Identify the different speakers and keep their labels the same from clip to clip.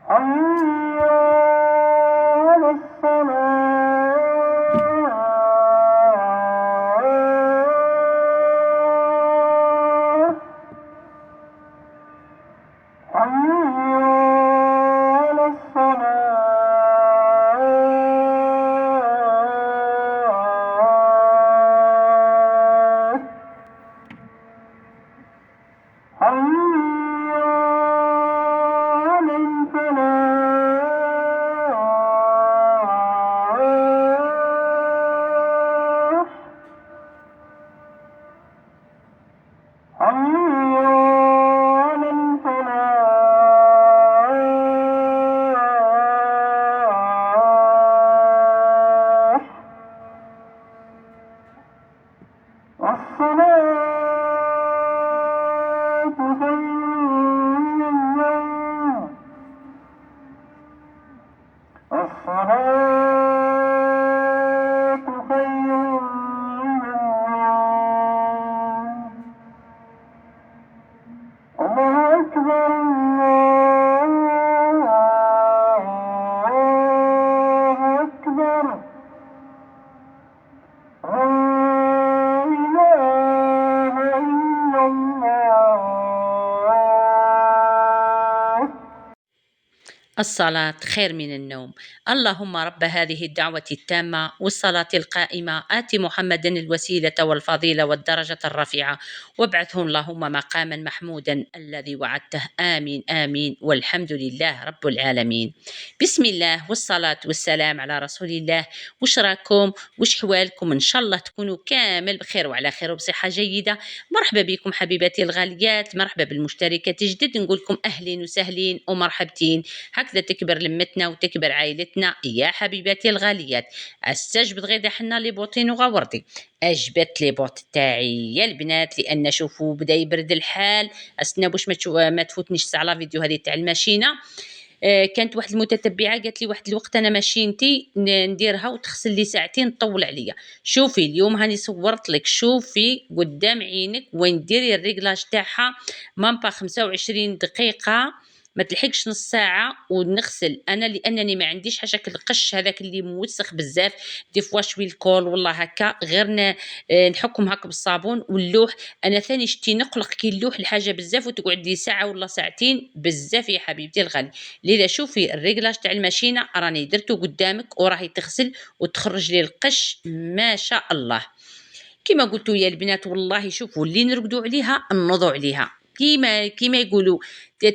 Speaker 1: حي على الصلاة حي على الصلاة حي على الفلاح حي على الفلاح الصلاة خير من النوم الصلاة خير من النوم الله أكبر الله أكبر لا إله إلا الله.
Speaker 2: الصلاة خير من النوم. اللهم رب هذه الدعوة التامة والصلاة القائمة آت محمدا الوسيلة والفضيلة والدرجة الرفيعة وابعثه اللهم مقاما محمودا الذي وعدته. آمين آمين والحمد لله رب العالمين. بسم الله والصلاة والسلام على رسول الله. وش راكم؟ وش حوالكم؟ إن شاء الله تكونوا كامل بخير وعلى خير وبصحة جيدة. مرحبا بكم حبيباتي الغاليات، مرحبا بالمشتركات جدد، نقولكم أهلين وسهلين ومرحبتين. هكذا تكبر لمتنا وتكبر عائلتنا يا حبيباتي الغاليات. استجبد غير حنا لي بوطين وغوردي، اجبت لي بوط تاعي يا البنات، لان شوفوا بدا يبرد الحال. استنى باش ما تفوتنيش الساعه لا فيديو هذه تاع الماشينه. كانت واحد المتتبعه قالت لي واحد الوقت انا ماشينتي نديرها وتغسل لي ساعتين طول عليا. شوفي اليوم هاني صورت لك، شوفي قدام عينك وين ديري الريغلاج تاعها، مامبا 25 دقيقه ما تلحقش نص ساعه ونغسل انا، لانني ما عنديش حاشاك القش هذاك اللي موسخ بزاف. دي فوا شوي الكول والله هكا غير نحكم هكا بالصابون واللوح. انا ثاني شتي نقلق كي اللوح الحاجه بزاف وتقعد لي ساعه ولا ساعتين بزاف يا حبيبتي الغالي. لذا شوفي الريغلاج تاع الماشينه راني درته قدامك وراهي تغسل وتخرج لي القش ما شاء الله. كما قلتوا يا البنات والله شوفوا اللي نرقدوا عليها نوضوا عليها، كيما يقولوا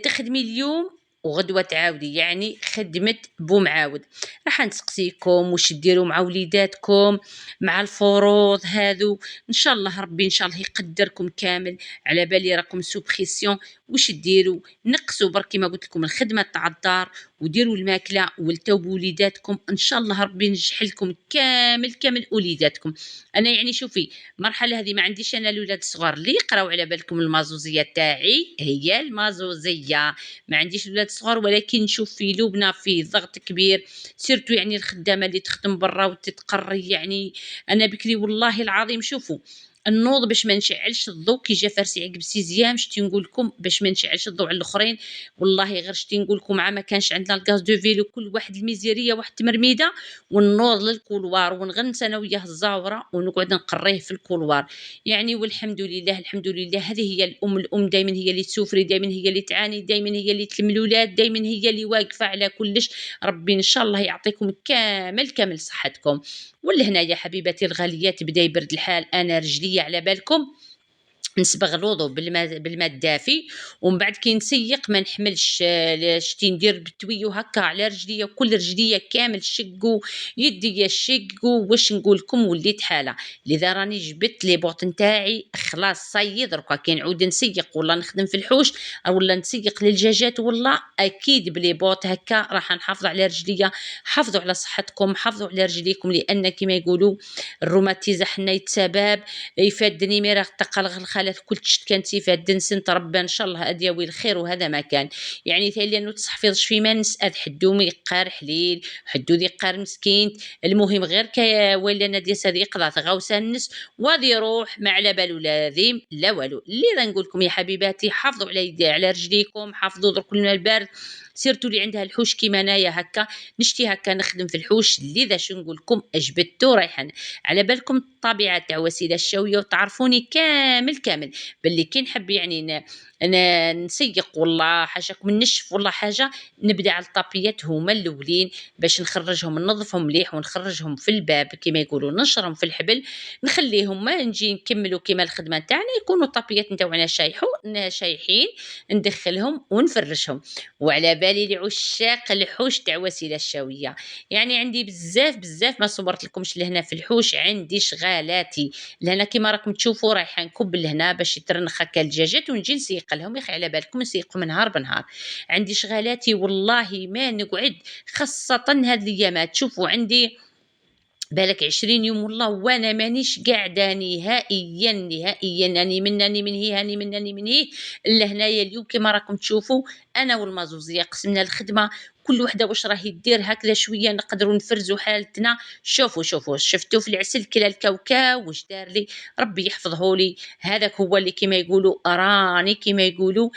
Speaker 2: تخدمي اليوم وغدوة تعاودي، يعني خدمة بو معاود. راح نسقسيكم واش ديروا مع وليداتكم مع الفروض هذو. ان شاء الله ربي ان شاء الله يقدركم كامل. على بالي راكم سوبخيسيون، واش ديروا؟ نقصوا برك كيما قلت لكم الخدمه تاع الدار وديروا الماكله ولتو بوليداتكم. ان شاء الله ربي ينجح لكم كامل كامل وليداتكم. انا يعني شوفي المرحله هذه ما عنديش انا الاولاد الصغار اللي يقراو، على بالكم المازوزيه تاعي هي المازوزيه، ما عنديش الاولاد الصغار، ولكن شوف في لبنى في ضغط كبير، سيرتو يعني الخدامه اللي تخدم برا وتتقري. يعني انا بكري والله العظيم شوفوا النوض باش ما نشعلش الضوء كي جا فارسي عقب 6 شتي نقول لكم باش ما نشعلش الضوء على الاخرين. والله غير شتي نقول لكم ما كانش عندنا الغاز دو فيلو، كل واحد الميزيريه واحد تمرميده، ونوض للكولوار ونغنس انا وياه الزاوره ونقعد نقريه في الكولوار. يعني والحمد لله الحمد لله. هذه هي الام دائما هي اللي تسوفري، دائما هي اللي تعاني، دائما هي اللي تلم الاولاد، دائما هي اللي واقفه على كلش. ربي ان شاء الله يعطيكم كامل صحتكم. ولهنا يا حبيباتي الغاليات بدا يبرد الحال، انا رجلي على بالكم نسبغ الوضوء بالماء الدافي، ومن بعد كي نسيق ما نحملش شتي ندير بالتويو هكا على رجليا، كل رجليا كامل شقو، يديا شقو. واش نقول لكم وليت حاله. لذا راني جبت لي بوط نتاعي خلاص صيد، دركا كي نعود نسيق ولا نخدم في الحوش ولا نسيق للدجاجات والله اكيد بلي بوط هكا راح نحافظ على رجليا. حافظوا على صحتكم، حافظوا على رجليكم، لان كما يقولوا الروماتيزا حنا يتسبب يفادني ميراغ تقلغ الخالات كل شت كانت يفاد نسنت ربي ان شاء الله ادياوي الخير وهذا ما كان. يعني ثاني انه تصحفيض في ما نسال حدومي يقار حليل حدو ذي قار مسكين. المهم غير كي ولا نادي صديق لا غوسه النس وذي روح ما على بالو لا ذيم لا والو. اللي نقول لكم يا حبيباتي حافظوا على رجليكم، حافظوا درك الماء البارد، سيرتو اللي عندها الحوش كيما انايا هكا نشتي هكا نخدم في الحوش. لذا شو نقول لكم اجبدتو رايحا على بالكم الطبيعه تاع وسيله الشويه، وتعرفوني كامل كامل باللي كي نحب يعني نسيق والله حاجاكم نشف والله حاجه، نبدا على الطابيات هما الاولين باش نخرجهم ننظفهم مليح ونخرجهم في الباب كما يقولوا ننشرهم في الحبل، نخليهم ما نجي نكملوا كما الخدمه تاعنا يكونوا الطابيات نتاعنا شايحين، ندخلهم ونفرشهم. وعلى بالي لعشاق الحوش تاع وسيله الشويه، يعني عندي بزاف بزاف ما صورت لكمش لهنا في الحوش، عندي شغالاتي لهنا كيما راكم تشوفوا رايحه نكب لهنا باش يترنخ هكا الدجاجات ونجي نسيق لهم. يا اخي على بالكم نسيقهم نهار بنهار، عندي شغالاتي والله ما نقعد، خاصه هاد الايامات تشوفوا عندي بالك 20 يوم والله وانا مانيش قاعده نهائيا نهائيا، اني من هي الا هنايا اليوم كما راكم تشوفوا انا والمازوزيه قسمنا الخدمه، كل وحده واش راهي دير هكذا شويه نقدروا نفرزوا حالتنا. شوفوا شفتوا في العسل كلا الكاوكاو واش دار لي، ربي يحفظه لي. هذاك هو اللي كما يقولوا راني كما يقولوا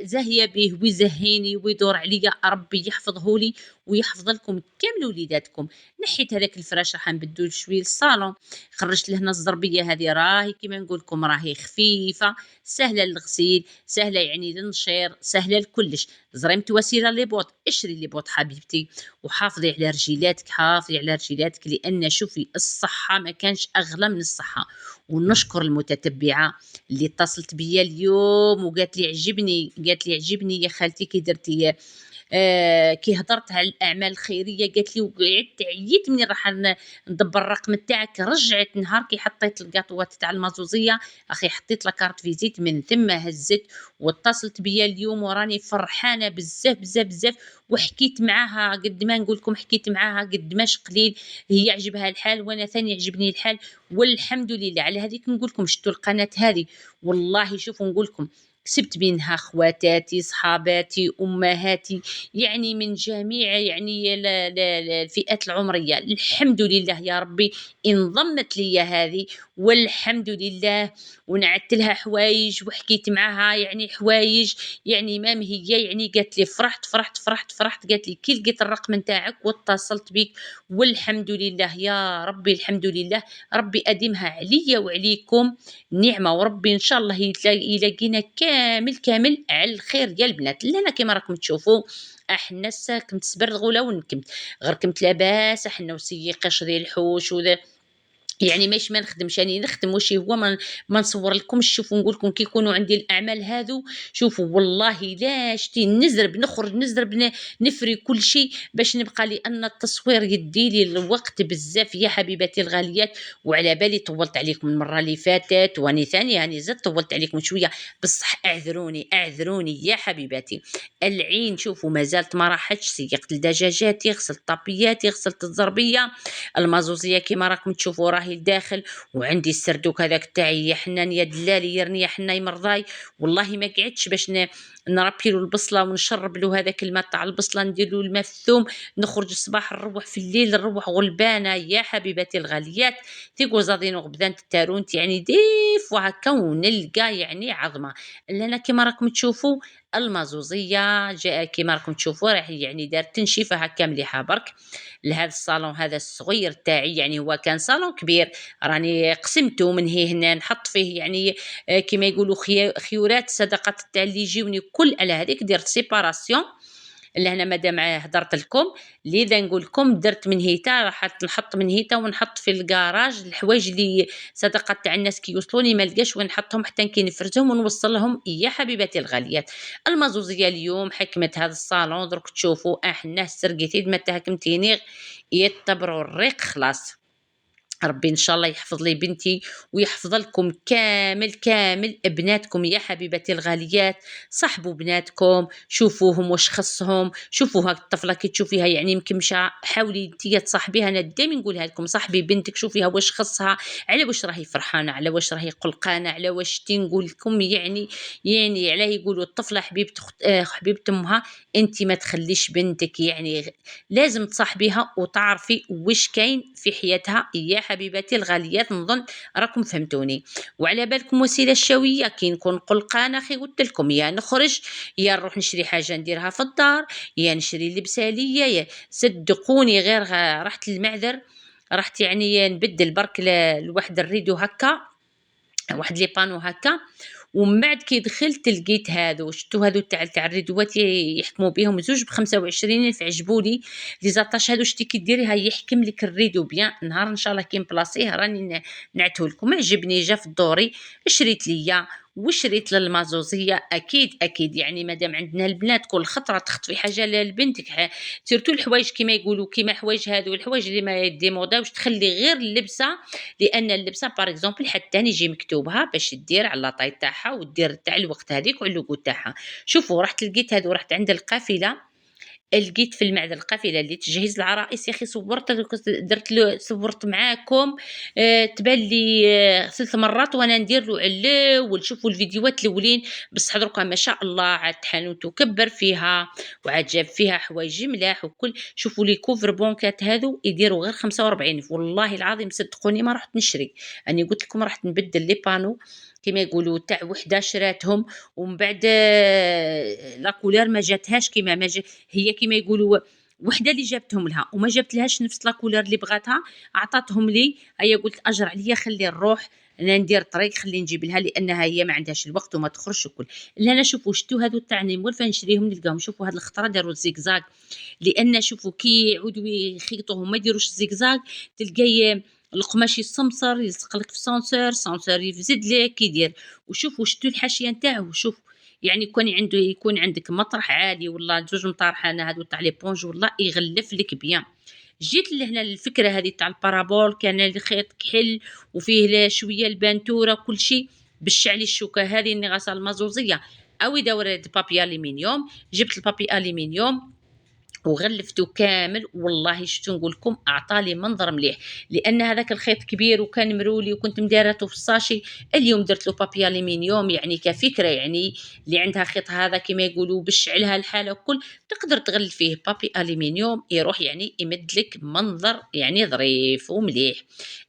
Speaker 2: زاهيه به ويزهيني ويدور عليا، ربي يحفظه لي ويحفظ لكم كامل وليداتكم. نحيت هذاك الفراش راح نبدو شويه الصالون، خرجت لهنا الزربيه هذه راهي كيما نقول لكم راهي خفيفه سهله للغسيل، سهله يعني للنشير، سهله لكلش. زريمت وسيله لي بوط، اشري لي بوط حبيبتي وحافظي على رجيلاتك، حافظي على رجيلاتك لان شوفي الصحه ما كانش اغلى من الصحه. ونشكر المتتبعه اللي اتصلت بيا اليوم وقالت لي عجبني يا خالتي كي درتي كي هضرت على الاعمال الخيريه، قالت لي وقعدت عييت مني راح ندبر الرقم تاعك. رجعت نهار كي حطيت القاطوات تاع المازوزيه اخي حطيت لا كارت فيزيت من ثم هزت واتصلت بيا اليوم وراني فرحانه بزاف بزاف بزاف. وحكيت معاها قد ما نقول لكم حكيت معاها قد ماش قليل، هي عجبها الحال وانا ثاني عجبني الحال والحمد لله. على هذيك نقول لكم شفتوا القناه هذه والله شوفوا نقول لكم كسبت منها خواتاتي صحاباتي امهاتي، يعني من جميع يعني الفئات العمريه. الحمد لله يا ربي انضمت لي هذه والحمد لله. ونعدت لها حوايج وحكيت معها يعني حوايج يعني ما هي يعني قالت لي فرحت قالت لي كي لقيت الرقم نتاعك واتصلت بك والحمد لله يا ربي الحمد لله. ربي اديمها عليا وعليكم نعمه، وربي ان شاء الله يلاقينا كامل على الخير يا البنات. لنا كما راكم تشوفوا احنا كنت سبرغوله ونكمت غير كنت لاباس احنا وسيق قشري الحوش وذا، يعني ماش ما نخدمش يعني نخدم واش هو ما نصور لكم. شوفوا نقول لكم كي يكونوا عندي الاعمال هذو شوفوا والله لا شتي نزرب نفري كل شيء باش نبقى، لان التصوير يدي لي الوقت بزاف يا حبيباتي الغاليات. وعلى بالي طولت عليكم المره اللي فاتت واني ثاني يعني زدت طولت عليكم شويه، بصح اعذروني يا حبيباتي. العين شوفوا ما زالت ما راحتش، سيقت الدجاجات غسلت طابياتي غسلت الزربيه المازوزيه كما راكم تشوفوا راهي الداخل. وعندي السردوك هذاك تاعي يا حنان يا دلالي يرني يا حناي مرضاي والله ما قعدتش باش نربي له البصله ونشرب له هذاك الماء تاع البصله ندير له الماء الثوم، نخرج الصباح نروح في الليل نروح غلبانه يا حبيباتي الغاليات. تيقو زادين وغبدان التارونت يعني ديف وهكا ونلقى يعني عظمه. لنا كما راكم تشوفوا المازوزيه جاء كما راكم تشوفوا راح يعني دار تنشيفه هكا مليحه برك لهذا الصالون هذا الصغير تاعي. يعني هو كان صالون كبير راني قسمته من هنا نحط فيه يعني كما يقولوا خيورات صدقات تاع اللي يجيوني كل على هذيك درت سيباراسيون. لهنا مادام هضرت لكم لذا نقول لكم درت من هيتا راح نحط من هيتا ونحط في الكراج الحوايج اللي صدقات تاع الناس كي يوصلوني ما لقاش وين نحطهم حتى كي نفرزهم ونوصلهم يا حبيباتي الغاليات. المازوزيه اليوم حكمت هذا الصالون درك تشوفوا احنا سرقيتي ما تهكمتيني يتبروا الريق خلاص. ربي ان شاء الله يحفظ لي بنتي ويحفظ لكم كامل ابناتكم يا حبيبتي الغاليات. صاحبوا بناتكم شوفوهم واش خصهم، شوفوا هاك الطفله كي تشوفيها يعني مكمشه حاولي انتي تصاحبيها. انا دائما نقولها لكم صاحبي بنتك شوفيها واش خصها، على واش راهي فرحانه، على واش راهي قلقانه، على واش تنقول لكم يعني علاه يقولوا الطفله حبيبه حبيبه امها. انت ما تخليش بنتك يعني لازم تصاحبيها وتعرفي واش كاين في حياتها يا حبيباتي الغاليات. نظن راكم فهمتوني. وعلى بالكم وسيله الشويه كي نكون قلقانه اخي قلت لكم يا نخرج يا نروح نشري حاجه نديرها في الدار يا نشري لبسه ليا يا صدقوني غير رحت المعذر رحت يعني نبدل برك لواحد الريدو هكا واحد لي بانو هكا. ومن بعد كي دخلت لقيت هادو شفتو هادو تاع الريدوات يحكموا بهم زوج ب25,000 عجبولي لي زاطاش هادو شتي كي ديري هاي يحكم لك الريدو بيان. نهار ان شاء الله كي نبلاصيه راني نعته لكم. عجبني جا في الدوري شريت ليا وشريت للمازوزيه اكيد اكيد يعني مادام عندنا البنات كل خطره تخطفي حاجه لبنتك سيرتو الحوايج كيما يقولوا كيما حوايج هادو الحوايج اللي ما يديموداوش تخلي غير اللبسه لان اللبسه باغ اكزومبل حتى يجي مكتوبها باش دير على لاطاي تاعها ودير تاع الوقت هذيك واللوغو تاعها. شوفوا رحت لقيت هادو رحت عند القافله لقيت في المعدن القافله اللي تجهيز العرائس يا اخي صورت درت له صورت معاكم تبان لي ثلاث مرات وانا ندير له على الاول. شوفوا الفيديوهات الاولين بصح دركا ما شاء الله عاد حانوت كبر فيها وعاد جاب فيها حوايج ملاح وكل. شوفوا لي كوفر بونكات هذو يديروا غير 45 والله العظيم صدقوني ما رحت نشري. اني قلت لكم رحت نبدل لي بانو كما يقولوا تاع وحده شراتهم ومن بعد لا كولير ما جاتهاش كيما ما جات هي كما يقولوا وحده اللي جابتهم لها وما جابت لهاش نفس لا كولير اللي بغاتها عطاتهم لي. هيا قلت اجر عليا خلي نروح انا ندير طريق خلي نجيب لها لانها هي ما عندهاش الوقت وما تخرجش وكل. لا انا شوفوا شتو هادو تاعني مولفه نشريهم نلقاهم. شوفوا هاد الخطره داروا الزيكزاك لان شوفوا كي يعودوا يخيطوهم ما يديروش الزيكزاك تلقاي القماش يسمسر يلصق لك في سانسور يفزد لك يدير. وشوفوا شتو الحاشيه نتاعو شوف يعني يكون عندك مطرح عالي والله جوج مطارحانه هادو تاع لي بونج والله يغلف لك بيان. جيت لهنا الفكره هذه تاع البارابول كان الخيط كحل وفيه شويه البانتوره كل شيء بالشعلي الشوكه هذه اللي غاسه المازوزيه او دورة بابي الومنيوم. جبت البابي الومنيوم وغلفته كامل والله شتو نقول لكم اعطالي منظر مليح لان هذاك الخيط كبير وكان مرولي وكنت مدارته في الساشي. اليوم درت له بابي الومنيوم يعني كفكره يعني اللي عندها خيط هذا كما يقولوا بشعلها الحاله وكل تقدر تغلف فيه بابي الومنيوم يروح يعني يمد لك منظر يعني ظريف ومليح.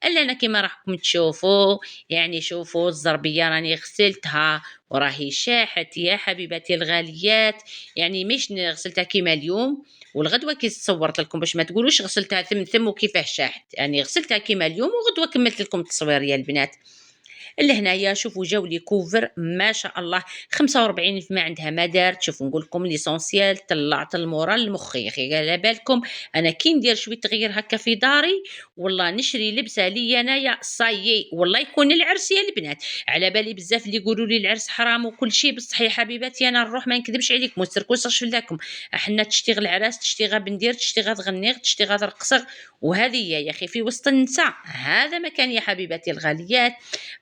Speaker 2: الا انا كما راحكم تشوفوا يعني شوفوا الزربيه راني غسلتها وراهي شاحت يا حبيباتي الغاليات يعني مش غسلتها كيما اليوم والغدوه كي صورت لكم باش ما تقولوش غسلتها ثم وكيفاه شاحت يعني غسلتها كيما اليوم وغدوه كملت لكم التصوير يا البنات. لهنايا شوفوا جاو لي كوفر ما شاء الله 45 ما عندها ما دارت. شوفوا نقول لكم ليسونسيال طلعت المورال لمخي اخي على بالكم انا كي ندير شويه تغيير هكا في داري والله نشري لبسه لي انايا صايي والله يكون العرس يا البنات. على بالي بزاف اللي يقولوا لي العرس حرام وكل شيء بصح يا حبيباتي انا نروح ما نكذبش عليكم وتركوش شفلاكم احنا تشتي العراس تشتي بندير تشتي تغنيغ تشتي ترقصغ وهذه يا اخي في وسط النساء هذا مكان يا حبيباتي الغاليات.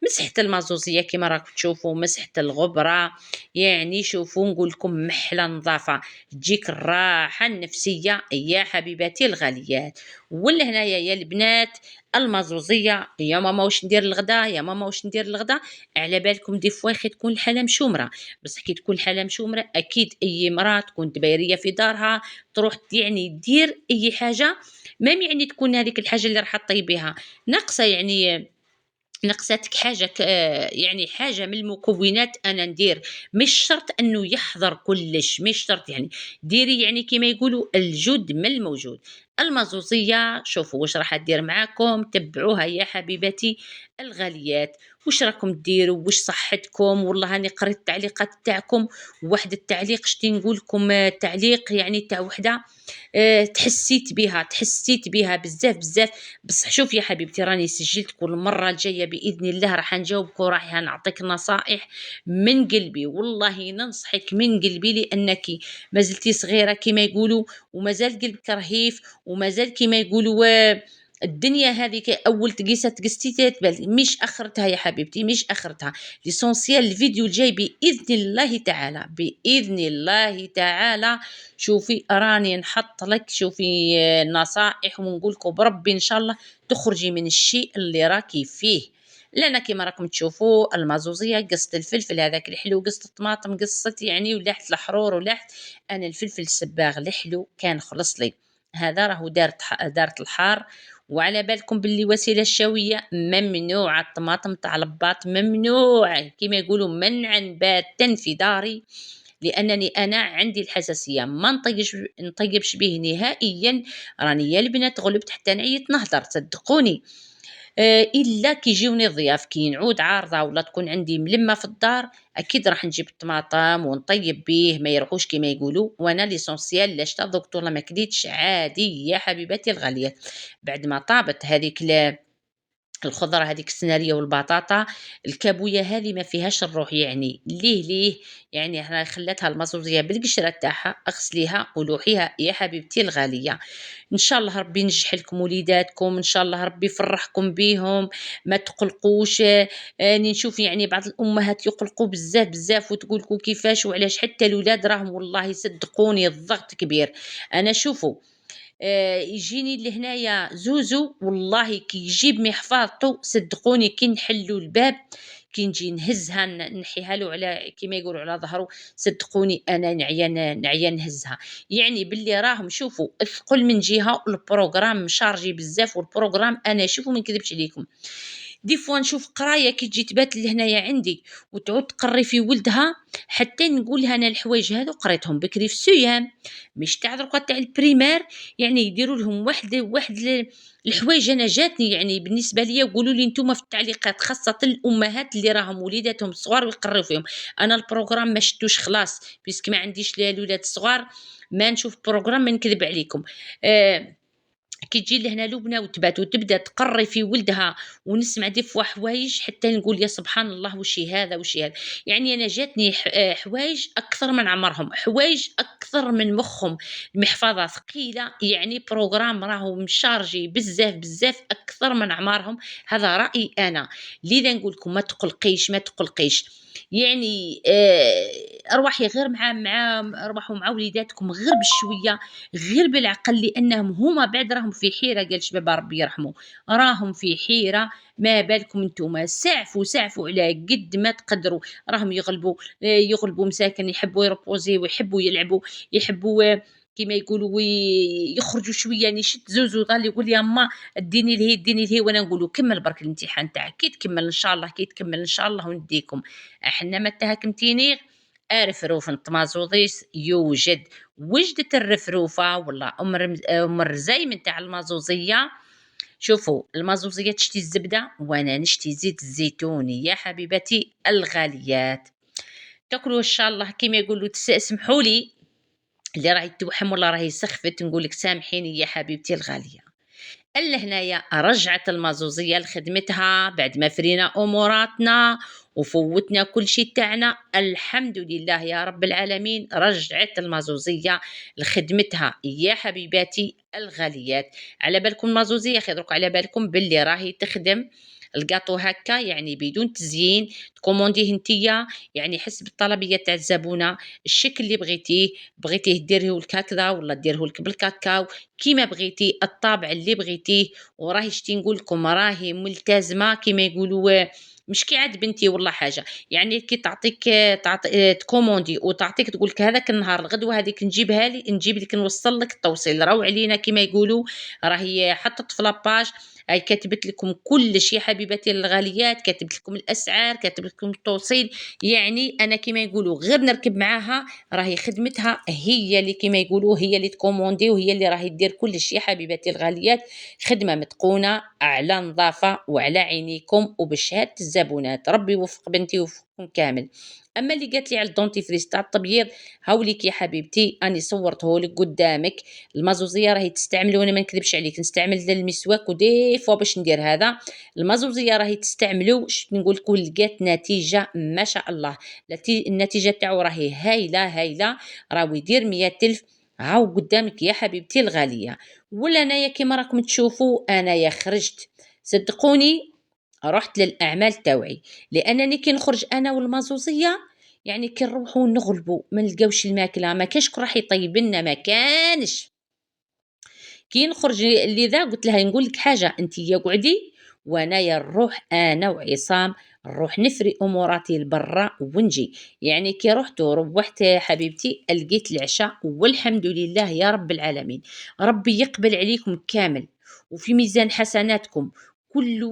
Speaker 2: مسحت المازوزيه كما راكم تشوفوا مسحت الغبره يعني شوفوا نقول لكم محلى نظافه تجيك الراحه النفسيه يا حبيباتي الغاليات. ولا هنايا يا البنات المازوزيه يا ماما واش ندير الغدا يا ماما واش ندير الغدا. على بالكم دي فوا خي تكون الحاله مشومره بصح كي تكون الحاله مشومره اكيد اي مراه تكون دبيريه في دارها تروح يعني دير اي حاجه ميم يعني تكون هذيك الحاجه اللي راح طيبيها ناقصه يعني نقصتك حاجة يعني حاجة من المكونات أنا ندير مش شرط أنه يحضر كلش مش شرط يعني ديري يعني كما يقولوا الجود من الموجود. المازوزية شوفوا واش راح أدير معاكم تبعوها يا حبيبتي الغاليات واش راكم ديروا واش صحتكم. والله هاني قريت التعليقات تاعكم واحد التعليق شتي نقول لكم تعليق يعني تاع وحده تحسيت بها بزاف بزاف. بصح شوف يا حبيبتي راني سجلت كل مره الجايه باذن الله راح نجاوبك وراح نعطيك نصائح من قلبي والله ننصحك من قلبي لانك مازلتي صغيره كما يقولوا ومازال قلبك رهيف ومازال كما يقولوا الدنيا هذيك اول تقيسه تقستي تبان مش اخرتها يا حبيبتي مش اخرتها. ليسونسيال الفيديو الجاي باذن الله تعالى باذن الله تعالى شوفي راني نحط لك شوفي نصائح ونقول لكم بربي ان شاء الله تخرجي من الشيء اللي راكي فيه. لأن كما راكم تشوفوا المازوزيه قصت الفلفل هذاك الحلو قصت الطماطم قصت يعني ولحت الحرور ولحت انا الفلفل السباغ الحلو كان خلص لي هذا راهو دارت الحار وعلى بالكم باللي وسيله الشويه ممنوعه، الطماطم تاع الباط ممنوع كما يقولوا منعا باتا في داري، لانني انا عندي الحساسيه ما نطيبش به نهائيا. راني يا البنات غلبت حتى نعيط نهضر صدقوني. الا كيجيوني ضياف كي نعود عارضه ولا تكون عندي ملمه في الدار اكيد راح نجيب الطماطم ونطيب به ما يروحوش كما يقولوا. وانا ليسونسيال لا شتا دكتور ما كديتش عادي يا حبيبتي الغاليه. بعد ما طابت هذيك الخضره هذيك السناريه والبطاطا الكابويه هذه ما فيهاش الروح، يعني ليه يعني انا خلاتها المازوزيه بالقشره تاعها اغسليها ولوحيها يا حبيبتي الغاليه. ان شاء الله ربي ينجح لكم وليداتكم، ان شاء الله ربي يفرحكم بيهم، ما تقلقوش. اني نشوف يعني بعض الامهات يقلقوا بزاف بزاف وتقول لكم كيفاش وعلاش، حتى الاولاد راهم والله صدقوني الضغط كبير. انا شوفوا يجيني لهنايا زوزو والله كي يجيب محفظته صدقوني كي نحلو الباب كي نجي نهزها نحيها له على كيما يقولوا على ظهره، صدقوني انا نعيا نهزها. يعني باللي راهم شوفوا الثقل من جهه والبروغرام مشارجي بزاف، والبروغرام انا شوفوا ما نكذبش عليكم دي فوا نشوف قرايه كي تجي تبات لهنايا عندي وتعود تقري في ولدها، حتى نقول لها انا الحوايج هذو قريتهم بكري في سيام مش تاع دركا تاع البريمير، يعني يديروا لهم واحد الحوايج انا جاتني يعني بالنسبه ليا. وقولوا لي نتوما في التعليقات خاصه الامهات اللي راهم وليداتهم صغار ويقروا فيهم. انا البروغرام ما شفتوش خلاص بيسك ما عنديش الولاد الصغار ما نشوف بروغرام ما نكذب عليكم. كي تجي لهنا لبنى وتبات وتبدا تقري في ولدها ونسمع دي فوا حوايج حتى نقول يا سبحان الله وشي هذا وشي هذا. يعني انا جاتني حوايج اكثر من عمرهم، حوايج اكثر من مخهم، المحفظه ثقيله، يعني بروغرام راهو مشارجي بزاف بزاف اكثر من اعمارهم. هذا رايي انا، لذا نقول لكم ما تقلقيش ما تقلقيش. يعني ارواحي غير مع ارواحوا مع وليداتكم غير بشويه غير بالعقل، لانهم هما بعد راهم في حيره. قال شباب ربي يرحمه راهم في حيره، ما بالكم انتم سعفوا على قد ما تقدروا. راهم يغلبوا مساكن يحبوا يربوزي ويحبوا يلعبوا يحبوا كما يقولوا يخرجوا شويه. يعني شت زوزو ظل يقول يا اما اديني لهي وانا نقولوا كمل برك الامتحان تاعك كي تكمل ان شاء الله كي تكمل ان شاء الله ونديكم. احنا ما تهكمتيني الرفروف نطمازوضيس يوجد وجدة الرفروفة ولا أم الرزاي من تاع المازوزية. شوفوا المازوزية تشتي الزبدة وانا نشتي زيت الزيتون يا حبيبتي الغاليات. تاكلوا ان شاء الله كيما يقولوا تسمحوا لي اللي راهي توحم ولا راهي سخفت نقول لك سامحيني يا حبيبتي الغاليه. الا هنايا رجعت المازوزيه لخدمتها بعد ما فرينا اموراتنا وفوتنا كل شيء تاعنا الحمد لله يا رب العالمين. رجعت المازوزيه لخدمتها يا حبيباتي الغاليات. على بالكم المازوزيه خيرك على بالكم باللي راهي تخدم القاطو هكا يعني بدون تزيين، تكومونديه نتيا يعني حسب الطلبيه تاع الزبونه الشكل اللي بغيتيه ديريه لك هكذا ولا ديريه لك بالكاكاو كيما بغيتي الطابع اللي بغيتيه. وراهي شتي نقول لكم راهي ملتزمه كيما يقولوا مش كي عاد بنتي ولا حاجه. يعني كي تعطيك تكوموندي وتعطيك تقول لك هذاك النهار الغدوه هذيك نجيبها لي نجيب لك نوصل لك التوصيل راهو علينا كيما يقولوا. راهي حطت في لاباج هاي كتبت لكم كل شيء حبيباتي الغاليات، كتبت لكم الاسعار كتبت لكم التوصيل. يعني انا كيما يقولوا غير نركب معاها راهي خدمتها هي اللي كيما يقولوا هي اللي تكوموندي وهي اللي راهي دير كل شيء حبيباتي الغاليات. خدمه متقونه على نظافه وعلى عينيكم وبشهاده الزبونات. ربي يوفق بنتي ويوفقكم كامل. اما اللي قالت لي على الدونتيفريس تاع التبييض هاوليك يا حبيبتي اني صورته لك قدامك. المازوزيه راهي تستعمل وانا ما نكذبش عليك نستعمل المسواك ودي فوا باش ندير هذا. المازوزيه راهي تستعملوا نقول لكم لقات نتيجه ما شاء الله. النتيجه تاعو راهي هايله راهو يدير 100,000 هاو قدامك يا حبيبتي الغاليه. ولا انايا كيما راكم تشوفوا انايا خرجت صدقوني رحت للاعمال تاوعي، لانني كي نخرج انا والمازوزيه يعني كي نروحوا نغلبوا ما نلقاوش الماكله ما كاش راح يطيب لنا ما كانش. كي نخرج لذا قلت لها نقول لك حاجه انت يا قعدي وانايا نروح انا وعصام نروح نفري اموراتي لبرا ونجي. يعني كي روحت حبيبتي لقيت العشاء والحمد لله يا رب العالمين. ربي يقبل عليكم كامل وفي ميزان حسناتكم. كل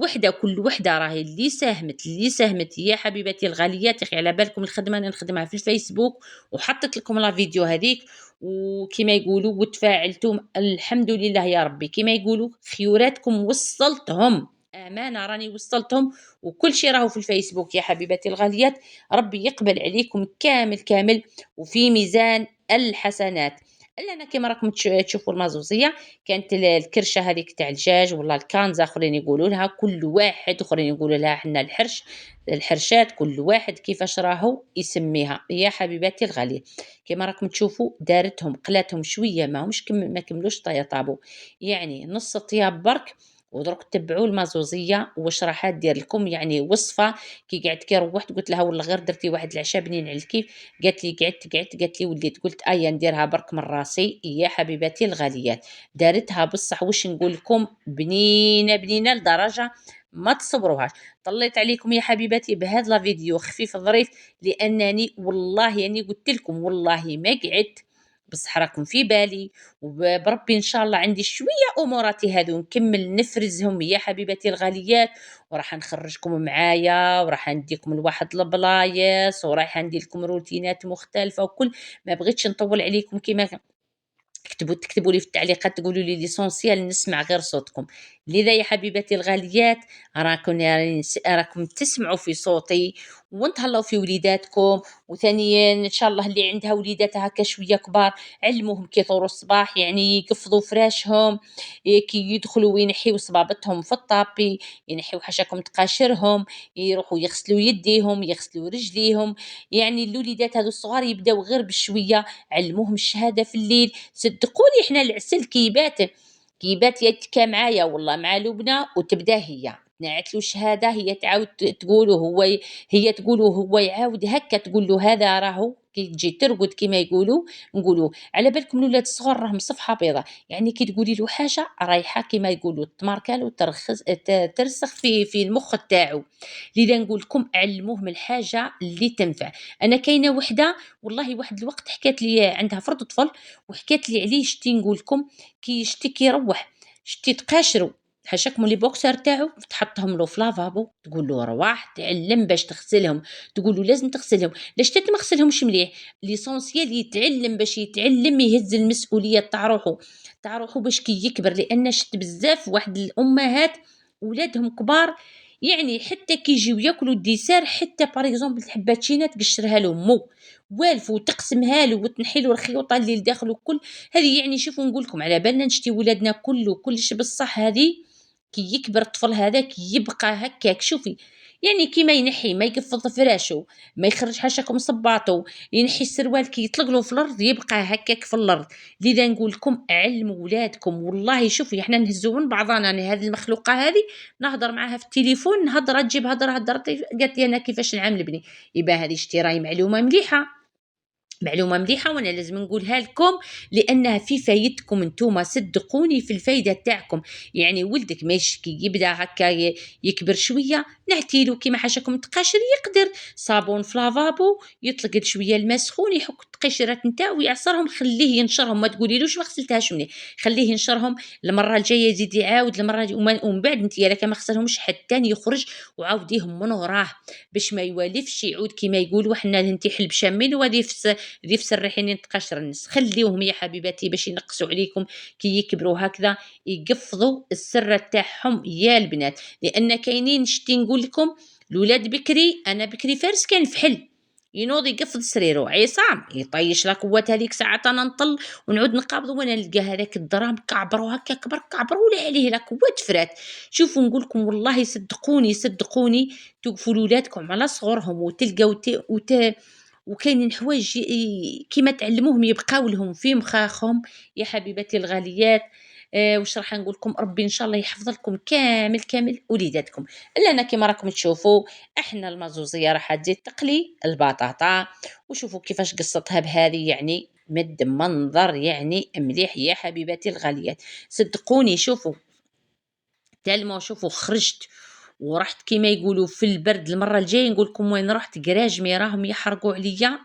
Speaker 2: وحدة راهي اللي ساهمت يا حبيباتي الغاليات. يا أخي على بالكم الخدمة أنا نخدمها في الفيسبوك وحطيت لكم لا فيديو هذيك، وكما يقولوا وتفاعلتم، الحمد لله يا ربي. كما يقولوا خيوراتكم وصلتهم، أمانة راني وصلتهم، وكل شيء راهو في الفيسبوك يا حبيباتي الغاليات. ربي يقبل عليكم كامل كامل وفي ميزان الحسنات. الا انا كما راكم تشوفوا المازوزيه كانت الكرشه هذيك تاع الدجاج، والله الكانزه اخرين يقولوا لها، كل واحد اخرين يقولوا لها حنا الحرشات، كل واحد كيفاش راهو يسميها يا حبيباتي الغاليه. كما راكم تشوفوا دارتهم قلاتهم شويه، ماهمش ما كملوش طابو، يعني نص طياب برك. ودروك تبعوا المازوزيه واش راح دير لكم، يعني وصفه. كي قعدت كي روحت قلت لها والله غير درتي واحد العشاء بنين على الكيف. قالت لي قعدت قالت لي وليت، قلت ايا نديرها برك من راسي يا حبيباتي الغاليات. دارتها بصح واش نقول لكم، بنينه بنينه لدرجه ما تصبروهاش. طليت عليكم يا حبيباتي بهذا الفيديو خفيف ظريف، لانني والله يعني قلت لكم والله ما قعدت، بصح راكم في بالي. وبربي ان شاء الله عندي شويه اموراتي هذو نكمل نفرزهم يا حبيباتي الغاليات، وراح نخرجكم معايا، وراح نديكم لواحد البلايص، وراح ندير لكم روتينات مختلفه وكل. ما بغيتش نطول عليكم. كما تكتبوا لي في التعليقات تقولوا لي ليسونسيال نسمع غير صوتكم. لذا يا حبيباتي الغاليات راكم تسمعوا في صوتي ونتهلاو في وليداتكم. وثانيا ان شاء الله اللي عندها وليدات هكا شويه كبار علموهم كي يطوروا الصباح، يعني يقفضوا فراشهم، كي يدخلوا وينحيوا صبابتهم في الطابي، ينحيوا حشاكم تقاشرهم، يروحوا يغسلوا يديهم يغسلوا رجليهم. يعني الوليدات هذو الصغار يبداو غير بشويه، علموهم الشهاده في الليل. صدقوني احنا العسل كيبات يتكا معايا والله مع لبنى، وتبدا هي نعت له شهاده، هي تعاود تقوله هي تقوله هو يعاود هكا تقول له هذا راهو كي تجي ترقد كما يقولوا. نقولوا على بالكم الاولاد الصغار راهم صفحه بيضاء، يعني كي تقولي له حاجه رايحه كما يقولوا تماركال وترخص ترسخ في المخ تاعو. لذا نقول لكم علموهم الحاجه اللي تنفع. انا كاينه وحده والله واحد الوقت حكات لي عندها فرد طفل، وحكات لي عليه شتي نقول لكم، كي شتي كيروح شتي تقاشروا حاشاكم لي بوكسر تاعو تحطهم له في لافابو، تقول له رواح تعلم باش تغسلهم، تقول له لازم تغسلهم. لاش ما غسلهمش مليح؟ ليسونسيال يتعلم باش يتعلم يهز المسؤوليه تاع روحو باش كي يكبر. لان شت بزاف واحد الامهات ولادهم كبار، يعني حتى كي يجيو ياكلوا الديسير، حتى باغ اكزومبل الحباتشينه تقشرها له مو والف وتقسمها له وتنحي له الخيوطه اللي لداخل وكل. هذه يعني شوفوا نقول لكم على بالنا نشتي ولادنا كلش بصح هذه كي يكبر الطفل هذاك يبقى هكاك. شوفي يعني كيما ينحي ما يقفض فراشه، ما يخرج حاشاكم صباطو، ينحي السروال كي يطلق له في الارض يبقى هكاك في الارض. لذا نقول لكم علموا ولادكم والله. شوفي احنا نهزو من بعضنا، انا هذه المخلوقه هذه نهضر معاها في التليفون، نهضر تجيب هضرت قالت لي انا كيفاش نعامل ابني. يبقى هذه شتي راهي معلومة مليحة وأنا لازم نقولها لكم، لأنها في فايدتكم انتوما. صدقوني في الفايدة تاعكم. يعني ولدك ماشي كي يبدا هكا يكبر شوية، نعتيلو كيما حاشاكم تقاشر، يقدر صابون في لافابو يطلق شوية الماء سخون يحك التقشيرات نتاعو يعصرهم، خليه ينشرهم، ما تقوليلوش ما غسلتهاش مني، خليه ينشرهم. المرة الجاية يزيد يعاود، ومن بعد انت لك ما غسلهمش حتى يخرج وعاوديهم من وراه باش ما يوالفش يعود كيما يقولوا حنا انت حلب شامين وهذه في الريحين تقشر الناس. خليوهم يا حبيباتي باش ينقصوا عليكم كي يكبروا هكذا، يقفضوا السر تاعهم يا البنات. لان كاينين شتي نقول لكم الولاد بكري، انا بكري فارس كان فحل ينوض يقفض سريرو عصام يطيش لا قوه هذيك ساعات انا نطل ونعود نقابض وانا نلقى هذاك الدرام كعبروا هكا كبروا لي عليه لا قوه فرات. شوفوا نقول لكم والله صدقوني توقفوا لولادكم على صغرهم وتلقاو وكاينين حوايج كيما تعلموهم يبقاو لهم في مخاخهم يا حبيباتي الغاليات. واش راح نقول لكم، ربي ان شاء الله يحفظ لكم كامل وليداتكم. الا انا كيما راكم تشوفوا احنا المازوزيه راح تزيد تقلي البطاطا، وشوفوا كيفاش قصتها بهذه، يعني مد منظر يعني مليح يا حبيباتي الغاليات. صدقوني شوفوا تالمو، شوفوا خرجت ورحت كيما يقولوا في البرد. المره الجايه نقول لكم وين رحت، كراجمي راهم يحرقوا عليا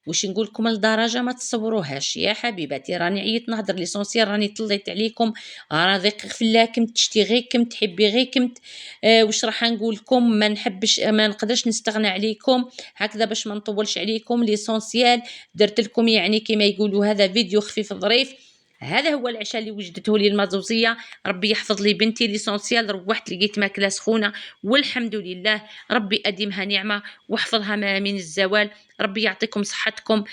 Speaker 2: واش نقول لكم لدرجه ما تصوروهاش يا حبيباتي. راني عييت نهضر ليسونسيال، راني طليت عليكم، راضي فلا كنت تشتي غير كنت تحبي غير كنت. واش راح نقول لكم، ما نحبش ما نقدرش نستغنى عليكم هكذا باش ما نطولش عليكم. ليسونسيال درت لكم يعني كما يقولوا هذا فيديو خفيف ظريف. هذا هو العشاء اللي وجدته لي المازوزيه. ربي يحفظ لي بنتي. ليسونسيال روحت لقيت ماكله سخونه والحمد لله. ربي اديمها نعمه واحفظها من الزوال. ربي يعطيكم صحتكم.